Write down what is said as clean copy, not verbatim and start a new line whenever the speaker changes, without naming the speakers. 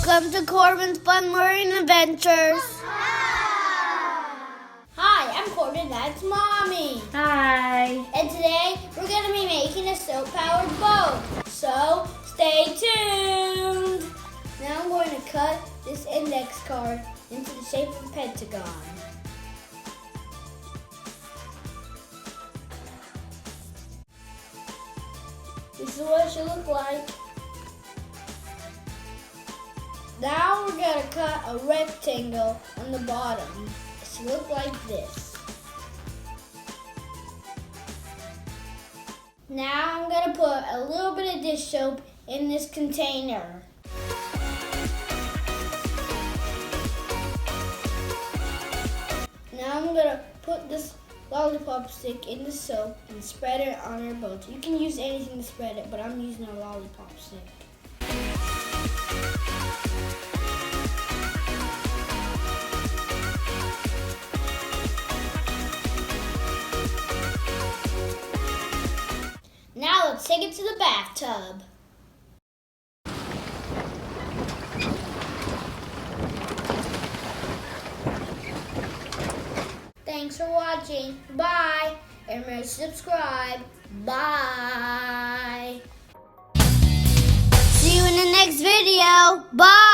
Welcome to Corban's Fun Learning Adventures. Hi, I'm Corban, that's Mommy.
Hi.
And today we're going to be making a soap-powered boat. So, stay tuned. Now I'm going to cut this index card into the shape of a pentagon. This is what it should look like. Now we're going to cut a rectangle on the bottom. It should look like this. Now I'm going to put a little bit of dish soap in this container. Now I'm going to put this lollipop stick in the soap and spread it on our boat. You can use anything to spread it, but I'm using a lollipop stick. Now let's take it to the bathtub. Thanks for watching. Bye. And remember to subscribe. Bye. See you in the next video. Bye.